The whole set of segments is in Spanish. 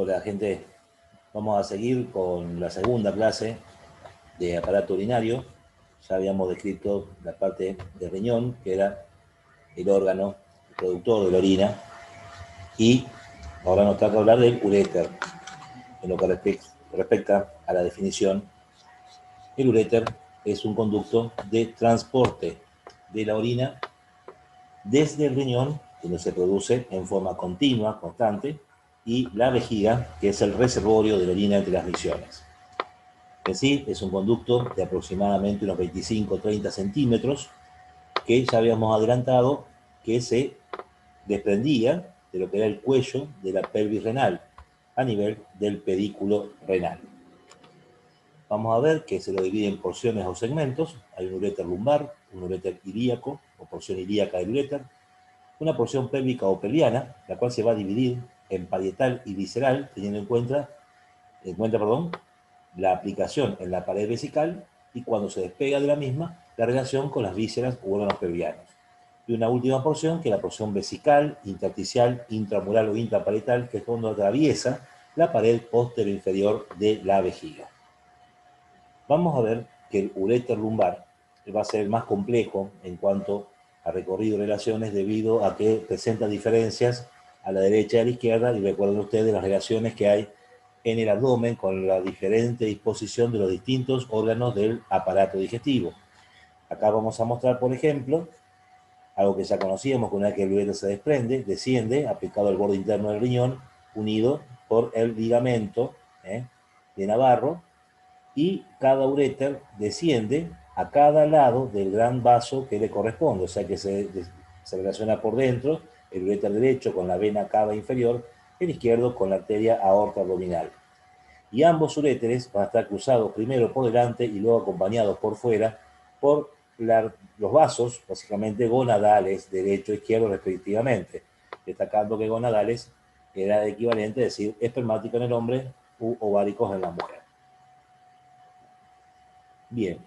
Hola gente, vamos a seguir con la segunda clase de aparato urinario. Ya habíamos descrito la parte del riñón, que era el órgano productor de la orina, y ahora nos toca hablar del uréter. En lo que respecta a la definición, el uréter es un conducto de transporte de la orina desde el riñón, donde se produce en forma continua, constante, y la vejiga, que es el reservorio de la orina entre las misiones. En sí, es un conducto de aproximadamente unos 25-30 centímetros, que ya habíamos adelantado que se desprendía de lo que era el cuello de la pelvis renal, a nivel del pedículo renal. Vamos a ver que se lo divide en porciones o segmentos. Hay un uréter lumbar, un uréter ilíaco, o porción ilíaca del uréter, una porción pélvica o pelviana, la cual se va a dividir en parietal y visceral, teniendo en cuenta la aplicación en la pared vesical y cuando se despega de la misma, la relación con las vísceras u órganos pelvianos. Y una última porción, que es la porción vesical, intersticial, intramural o intraparietal, que es cuando atraviesa la pared posterior inferior de la vejiga. Vamos a ver que el uréter lumbar va a ser el más complejo en cuanto a recorrido y relaciones, debido a que presenta diferencias a la derecha y a la izquierda, y recuerden ustedes las relaciones que hay en el abdomen con la diferente disposición de los distintos órganos del aparato digestivo. Acá vamos a mostrar, por ejemplo, algo que ya conocíamos, que una vez que el uréter se desprende, desciende, aplicado al borde interno del riñón, unido por el ligamento de Navarro, y cada uréter desciende a cada lado del gran vaso que le corresponde, o sea que se relaciona por dentro el uréter derecho con la vena cava inferior, el izquierdo con la arteria aorta abdominal. Y ambos uréteres van a estar cruzados primero por delante y luego acompañados por fuera por los vasos, básicamente gonadales, derecho e izquierdo respectivamente, destacando que gonadales era el equivalente a decir espermático en el hombre u ováricos en la mujer. Bien,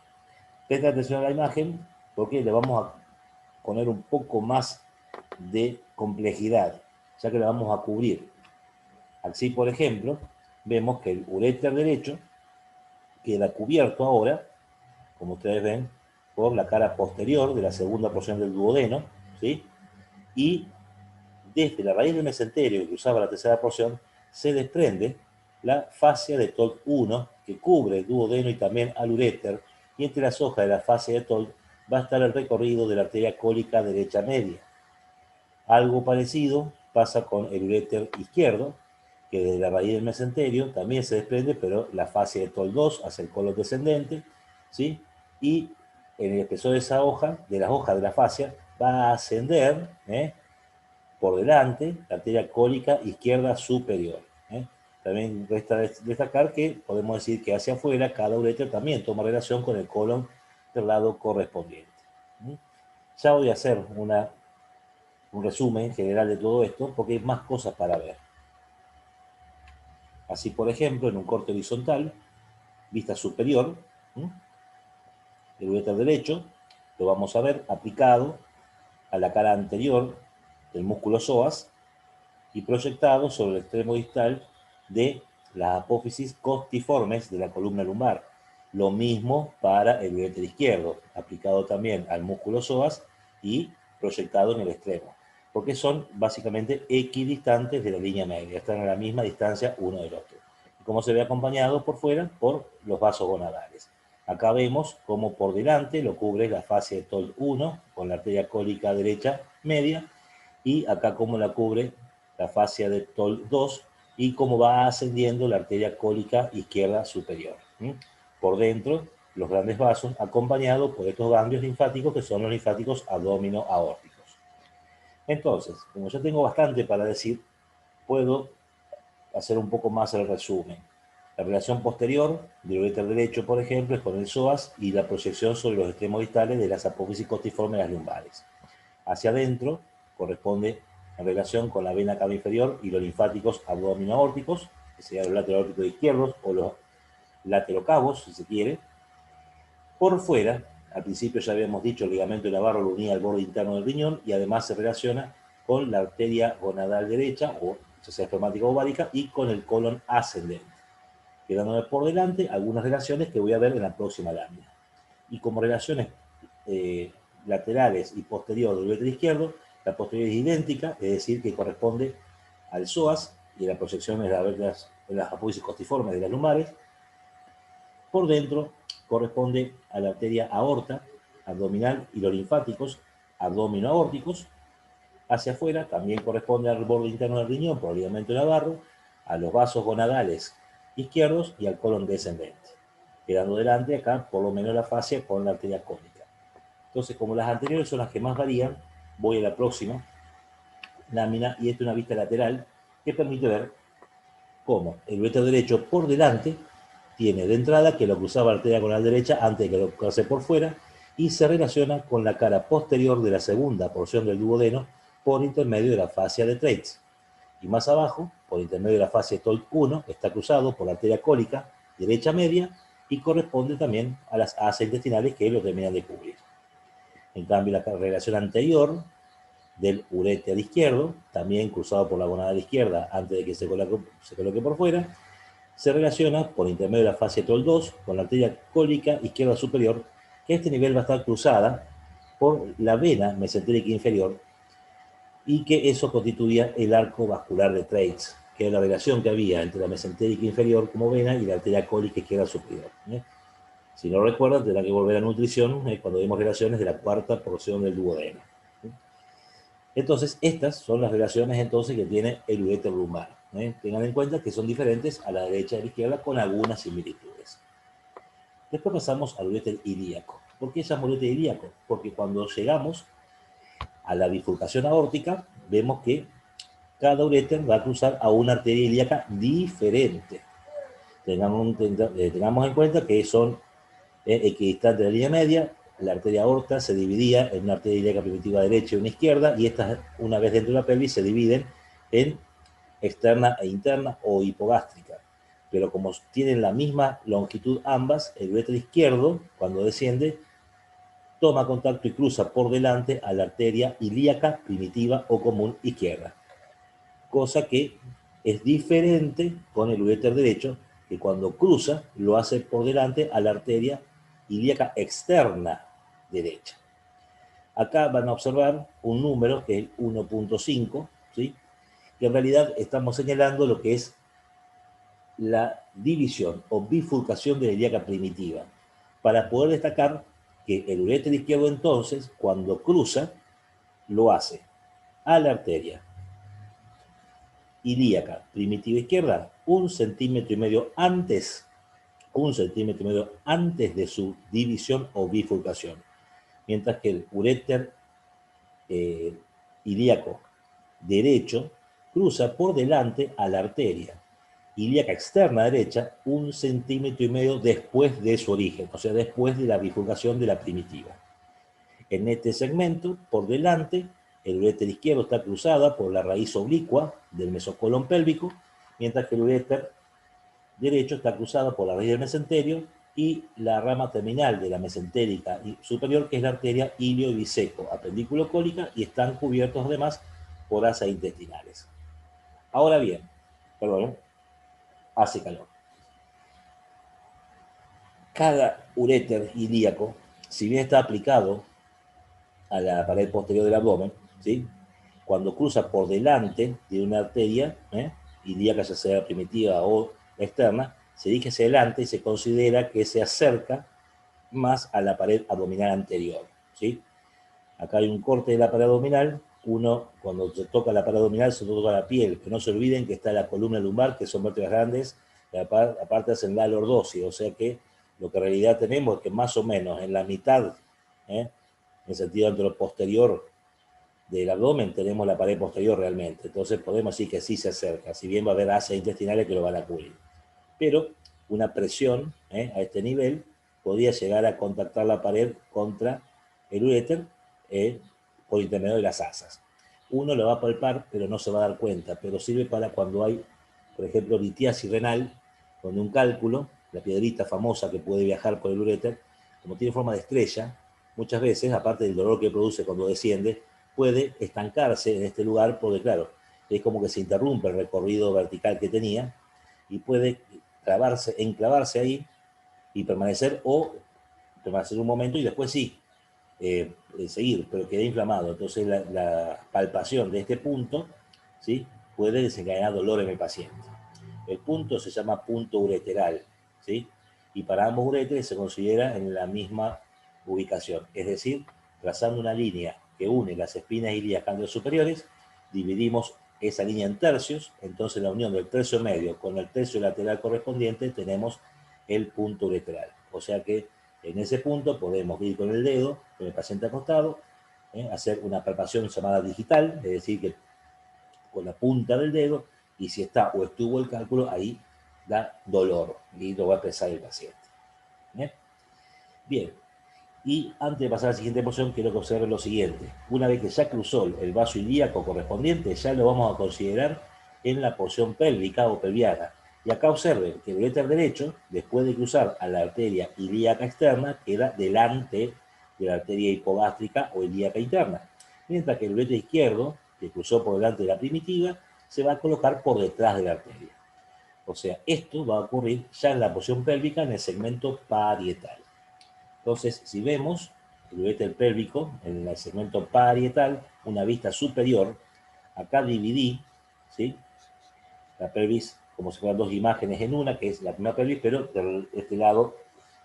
presta atención a la imagen porque le vamos a poner un poco más de complejidad, ya que la vamos a cubrir. Así, por ejemplo, vemos que el uréter derecho queda cubierto ahora, como ustedes ven, por la cara posterior de la segunda porción del duodeno, ¿sí? Y desde la raíz del mesenterio, que usaba la tercera porción, se desprende la fascia de TOLC 1, que cubre el duodeno y también al uréter, y entre las hojas de la fascia de TOLC va a estar el recorrido de la arteria cólica derecha media. Algo parecido pasa con el uréter izquierdo, que desde la raíz del mesenterio también se desprende, pero la fascia de TOLC 2 hacia el colon descendente, ¿sí? Y en el espesor de esa hoja, de las hojas de la fascia, va a ascender, por delante, la arteria cólica izquierda superior. También resta destacar que podemos decir que hacia afuera cada uréter también toma relación con el colon del lado correspondiente. Ya voy a hacer un resumen general de todo esto porque hay más cosas para ver. Así, por ejemplo, en un corte horizontal, vista superior, el uréter derecho lo vamos a ver aplicado a la cara anterior del músculo psoas y proyectado sobre el extremo distal de las apófisis costiformes de la columna lumbar. Lo mismo para el uréter izquierdo, aplicado también al músculo psoas y proyectado en el extremo, porque son básicamente equidistantes de la línea media, están a la misma distancia uno del otro. Y como se ve acompañado por fuera por los vasos gonadales. Acá vemos cómo por delante lo cubre la fascia de TOLC 1 con la arteria cólica derecha media, y acá cómo la cubre la fascia de TOLC 2 y cómo va ascendiendo la arteria cólica izquierda superior. Por dentro, los grandes vasos acompañados por estos ganglios linfáticos que son los linfáticos abdomino-aórticos. Entonces, como yo tengo bastante para decir, puedo hacer un poco más el resumen. La relación posterior del uréter derecho, por ejemplo, es con el psoas y la proyección sobre los extremos distales de las apófisis costiformes de las lumbares. Hacia adentro corresponde en relación con la vena cava inferior y los linfáticos abdomino-aórticos, que serían los lateroaórticos izquierdos o los laterocavos, si se quiere. Por fuera, al principio ya habíamos dicho, el ligamento de Navarro lo unía al borde interno del riñón y además se relaciona con la arteria gonadal derecha o ya sea espermática o ovárica, y con el colon ascendente, quedándome por delante algunas relaciones que voy a ver en la próxima lámina. Y como relaciones laterales y posterior del uréter izquierdo, la posterior es idéntica, es decir, que corresponde al psoas y la proyección de las apófisis costiformes de las lumbares. Por dentro corresponde a la arteria aorta, abdominal y los linfáticos, abdomino-aórticos. Hacia afuera también corresponde al borde interno del riñón por el ligamento de Navarro, a los vasos gonadales izquierdos y al colon descendente. Quedando delante acá por lo menos la fascia con la arteria cónica. Entonces, como las anteriores son las que más varían, voy a la próxima lámina, y esta es una vista lateral que permite ver cómo el uréter derecho por delante tiene de entrada que lo cruzaba la arteria conal derecha antes de que lo cruzase por fuera, y se relaciona con la cara posterior de la segunda porción del duodeno por intermedio de la fascia de Treitz. Y más abajo, por intermedio de la fascia de Tolt 1, está cruzado por la arteria cólica derecha media y corresponde también a las asas intestinales que lo terminan de cubrir. En cambio, la relación anterior del uréter izquierdo, también cruzado por la gonadal izquierda antes de que se coloque por fuera, se relaciona por intermedio de la fascia Tolt 2 con la arteria cólica izquierda superior, que a este nivel va a estar cruzada por la vena mesentérica inferior, y que eso constituía el arco vascular de Treitz, que es la relación que había entre la mesentérica inferior como vena y la arteria cólica izquierda superior. Si no recuerdan, tendrán que volver a nutrición cuando vemos relaciones de la cuarta porción del duodeno. Entonces, estas son las relaciones entonces que tiene el uréter lumbar. Tengan en cuenta que son diferentes a la derecha y a la izquierda con algunas similitudes. Después pasamos al uréter ilíaco. ¿Por qué se llama uréter ilíaco? Porque cuando llegamos a la bifurcación aórtica, vemos que cada uréter va a cruzar a una arteria ilíaca diferente. Tengamos en cuenta que son equidistantes de la línea media. La arteria aorta se dividía en una arteria ilíaca primitiva derecha y una izquierda, y estas, una vez dentro de la pelvis, se dividen en externa e interna o hipogástrica. Pero como tienen la misma longitud ambas, el uréter izquierdo, cuando desciende, toma contacto y cruza por delante a la arteria ilíaca primitiva o común izquierda. Cosa que es diferente con el uréter derecho, que cuando cruza lo hace por delante a la arteria ilíaca externa derecha. Acá van a observar un número que es 1.5, ¿sí? Que en realidad estamos señalando lo que es la división o bifurcación de la ilíaca primitiva, para poder destacar que el uréter izquierdo entonces, cuando cruza, lo hace a la arteria ilíaca primitiva izquierda 1,5 centímetros antes, 1,5 centímetros de su división o bifurcación, mientras que el uréter ilíaco derecho cruza por delante a la arteria ilíaca externa derecha 1,5 centímetros después de su origen, o sea, después de la bifurcación de la primitiva. En este segmento, por delante, el uréter izquierdo está cruzada por la raíz oblicua del mesocolon pélvico, mientras que el uréter derecho está cruzada por la raíz del mesenterio y la rama terminal de la mesentérica superior, que es la arteria ilio-biseco, apendículo cólica, y están cubiertos además por asas intestinales. Ahora bien, perdón, hace calor. Cada uréter ilíaco, si bien está aplicado a la pared posterior del abdomen, ¿sí? Cuando cruza por delante de una arteria ilíaca, ya sea primitiva o externa, se dirige hacia adelante y se considera que se acerca más a la pared abdominal anterior, ¿sí? Acá hay un corte de la pared abdominal. Cuando se toca la pared abdominal, se toca la piel, pero no se olviden que está la columna lumbar, que son vértebras grandes, y aparte hacen la lordosis, o sea que lo que en realidad tenemos es que más o menos en la mitad, en el sentido anteroposterior del abdomen, tenemos la pared posterior realmente. Entonces podemos decir que sí se acerca, si bien va a haber asas intestinales que lo van a cubrir. Pero una presión a este nivel podría llegar a contactar la pared contra el uréter por intermedio de las asas. Uno lo va a palpar, pero no se va a dar cuenta, pero sirve para cuando hay, por ejemplo, litiasis renal, donde un cálculo, la piedrita famosa que puede viajar por el uréter, como tiene forma de estrella, muchas veces, aparte del dolor que produce cuando desciende, puede estancarse en este lugar, porque claro, es como que se interrumpe el recorrido vertical que tenía y puede enclavarse ahí y permanecer un momento y después sí, seguir, pero queda inflamado. Entonces la palpación de este punto, ¿sí?, puede desencadenar dolor en el paciente. El punto se llama punto ureteral, ¿sí?, y para ambos uretres se considera en la misma ubicación, es decir, trazando una línea que une las espinas ilíacas superiores, dividimos esa línea en tercios, entonces la unión del tercio medio con el tercio lateral correspondiente tenemos el punto ureteral. O sea que en ese punto podemos ir con el dedo, con el paciente acostado, hacer una palpación llamada digital, es decir, que con la punta del dedo, y si está o estuvo el cálculo, ahí da dolor y lo va a expresar el paciente. Bien, y antes de pasar a la siguiente porción, quiero que observen lo siguiente. Una vez que ya cruzó el vaso ilíaco correspondiente, ya lo vamos a considerar en la porción pélvica o pelviana. Y acá observen que el uréter derecho, después de cruzar a la arteria ilíaca externa, queda delante de la arteria hipogástrica o ilíaca interna. Mientras que el uréter izquierdo, que cruzó por delante de la primitiva, se va a colocar por detrás de la arteria. O sea, esto va a ocurrir ya en la porción pélvica en el segmento parietal. Entonces, si vemos el uréter pélvico en el segmento parietal, una vista superior, acá dividí, ¿sí?, la pelvis como si fueran dos imágenes en una, que es la primera pelvis, pero de este lado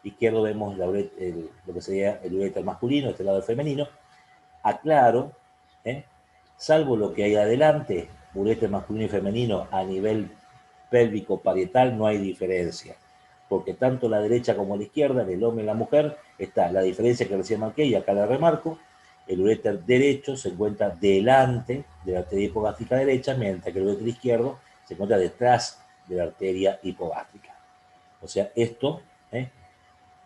izquierdo vemos lo que sería el uréter masculino, este lado el femenino. Aclaro, salvo lo que hay adelante, uréter masculino y femenino a nivel pélvico parietal, no hay diferencia, porque tanto la derecha como la izquierda, en el hombre y la mujer, está la diferencia que recién marqué y acá la remarco. El uréter derecho se encuentra delante de la arteria hipogástrica derecha, mientras que el uréter izquierdo se encuentra detrás de la arteria hipogástrica. O sea, esto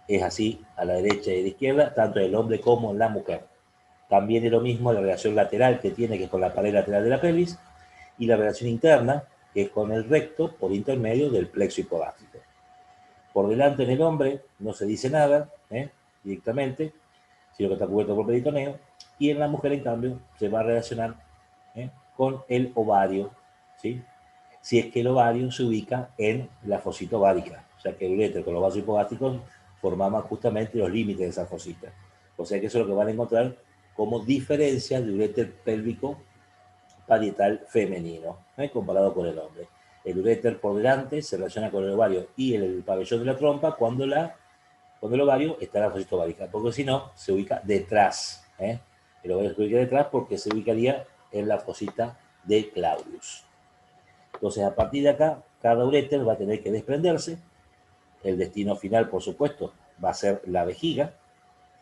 es así a la derecha y a la izquierda, tanto en el hombre como en la mujer. También es lo mismo la relación lateral que tiene, que es con la pared lateral de la pelvis, y la relación interna, que es con el recto por intermedio del plexo hipogástrico. Por delante en el hombre no se dice nada directamente, sino que está cubierto por peritoneo, y en la mujer, en cambio, se va a relacionar con el ovario, ¿sí?, si es que el ovario se ubica en la fosita ovárica, o sea que el uréter con los vasos hipogástricos formaban justamente los límites de esa fosita. O sea que eso es lo que van a encontrar como diferencia de uréter pélvico parietal femenino, comparado con el hombre. El uréter por delante se relaciona con el ovario y el pabellón de la trompa cuando el ovario está en la fosita ovárica, porque si no, se ubica detrás. El ovario se ubica detrás porque se ubicaría en la fosita de Claudius. Entonces, a partir de acá, cada uréter va a tener que desprenderse. El destino final, por supuesto, va a ser la vejiga.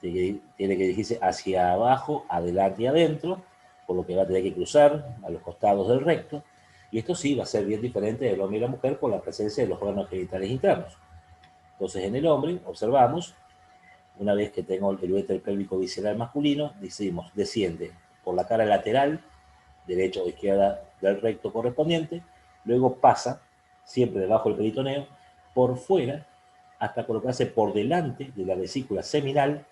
Tiene que dirigirse hacia abajo, adelante y adentro, por lo que va a tener que cruzar a los costados del recto. Y esto sí va a ser bien diferente del hombre y la mujer por la presencia de los órganos genitales internos. Entonces, en el hombre, observamos, una vez que tengo el uréter pélvico visceral masculino, decimos, desciende por la cara lateral, derecha o izquierda del recto correspondiente, luego pasa, siempre debajo del peritoneo, por fuera, hasta colocarse por delante de la vesícula seminal,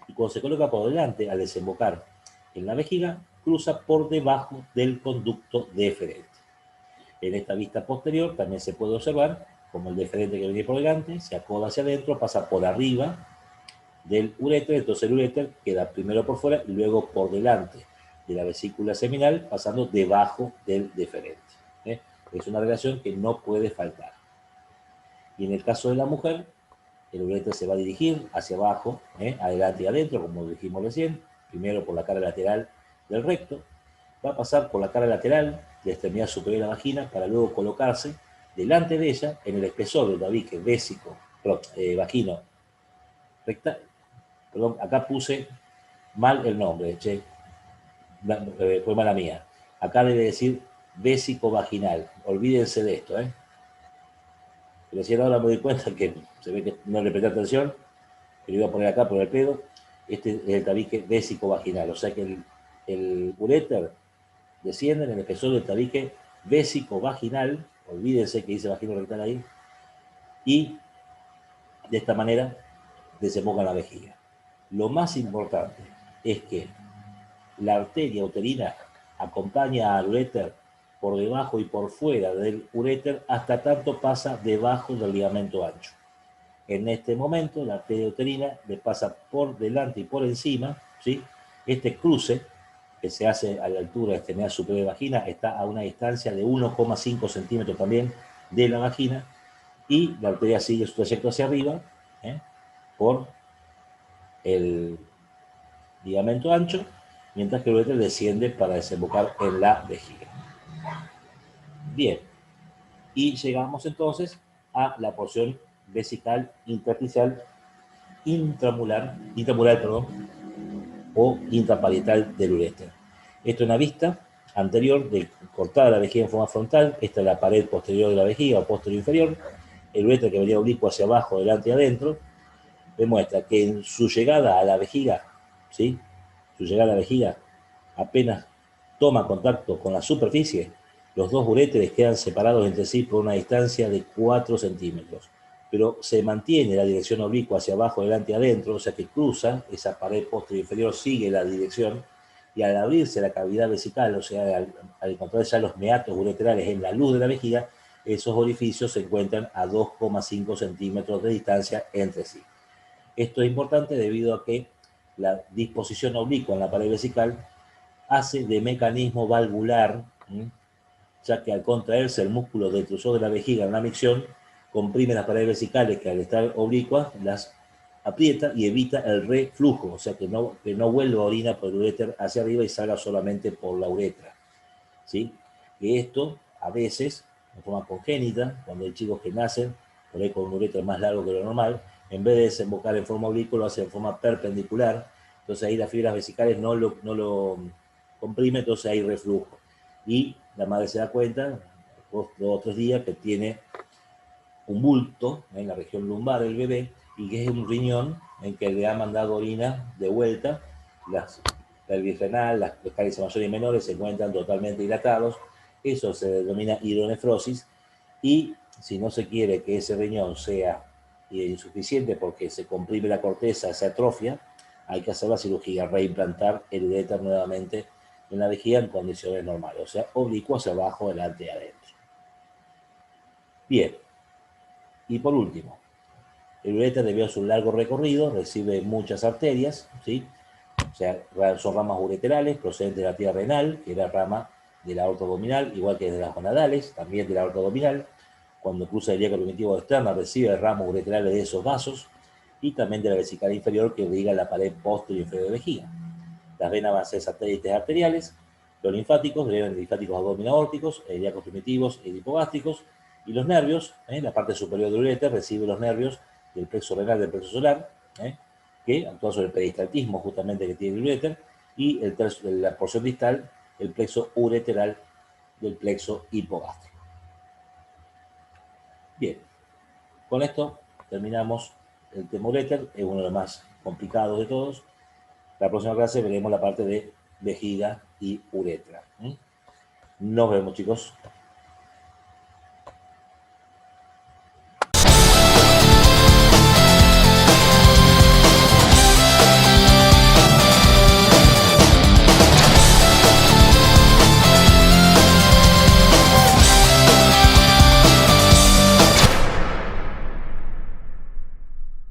y cuando se coloca por delante, al desembocar en la vejiga, cruza por debajo del conducto deferente. En esta vista posterior también se puede observar como el deferente que viene por delante se acoda hacia adentro, pasa por arriba del uréter, entonces el uréter queda primero por fuera y luego por delante de la vesícula seminal, pasando debajo del deferente. Es una relación que no puede faltar. Y en el caso de la mujer, el uréter se va a dirigir hacia abajo, adelante y adentro, como dijimos recién, primero por la cara lateral del recto, va a pasar por la cara lateral de la extremidad superior de la vagina para luego colocarse delante de ella en el espesor del tabique vésico, vagino rectal. Perdón, acá puse mal el nombre, fue mala mía. Acá debe decir vésico vaginal, olvídense de esto, Pero si ahora me doy cuenta que se ve que no le presté atención, que lo iba a poner acá por el pedo. Este es el tabique vésico vaginal, o sea que el uréter desciende en el espesor del tabique vésico vaginal, olvídense que dice vagino rectal ahí, y de esta manera desemboca en la vejiga. Lo más importante es que la arteria uterina acompaña al uréter por debajo y por fuera del uréter hasta tanto pasa debajo del ligamento ancho. En este momento, la arteria uterina le pasa por delante y por encima, ¿sí? Este cruce, que se hace a la altura de extremidad superior de la vagina, está a una distancia de 1,5 centímetros también de la vagina, y la arteria sigue su trayecto hacia arriba, por el ligamento ancho, mientras que el uréter desciende para desembocar en la vejiga. Bien, y llegamos entonces a la porción vesical intersticial intramural, o intraparietal del uréter. Esto es una vista anterior de cortada la vejiga en forma frontal. Esta es la pared posterior de la vejiga o posterior inferior. El uréter, que venía oblicuo hacia abajo, delante y adentro, demuestra que en su llegada a la vejiga, ¿sí? Su llegada a la vejiga apenas toma contacto con la superficie, los dos uréteres quedan separados entre sí por una distancia de 4 centímetros. Pero se mantiene la dirección oblicua hacia abajo, delante y adentro, o sea que cruza, esa pared posterior inferior sigue la dirección, y al abrirse la cavidad vesical, o sea, al encontrar ya los meatos ureterales en la luz de la vejiga, esos orificios se encuentran a 2,5 centímetros de distancia entre sí. Esto es importante debido a que la disposición oblicua en la pared vesical hace de mecanismo valvular, ya que al contraerse el músculo detrusor de la vejiga en la micción, comprime las paredes vesicales que al estar oblicuas las aprieta y evita el reflujo, o sea que no vuelva orina por el uréter hacia arriba y salga solamente por la uretra, ¿sí? Que esto a veces, de forma congénita, cuando hay chicos que nacen por ahí con un uréter más largo que lo normal, en vez de desembocar en forma oblicua, lo hace en forma perpendicular, entonces ahí las fibras vesicales no lo comprime, entonces hay reflujo. Y la madre se da cuenta, 2 o 3 días, que tiene un bulto en la región lumbar del bebé y que es un riñón en que le ha mandado orina de vuelta. El bifrenal, los cálices mayores y menores se encuentran totalmente dilatados. Eso se denomina hidronefrosis, y si no se quiere que ese riñón sea insuficiente porque se comprime la corteza, se atrofia, hay que hacer la cirugía, reimplantar el uréter nuevamente en la vejiga en condiciones normales, o sea, oblicuo hacia abajo, delante y adentro. Bien, y por último, el uréter, debido a su largo recorrido, recibe muchas arterias, ¿sí? O sea, son ramas ureterales procedentes de la arteria renal, que es la rama de la aorta abdominal, igual que de las gonadales, también de la aorta abdominal. Cuando cruza el ilíaco primitivo externa, recibe ramos ureterales de esos vasos, y también de la vesical inferior, que irriga la pared posterior inferior de vejiga. Las venas van a ser satélites arteriales. Los linfáticos derivan de linfáticos abdominaórticos, ilíacos primitivos e hipogástricos. Y los nervios, la parte superior del uréter recibe los nervios del plexo renal, del plexo solar, que actúa sobre el peristaltismo justamente que tiene el uréter, y la porción distal, el plexo ureteral del plexo hipogástrico. Bien, con esto terminamos el tema uréter, es uno de los más complicados de todos. La próxima clase veremos la parte de vejiga y uretra. Nos vemos, chicos.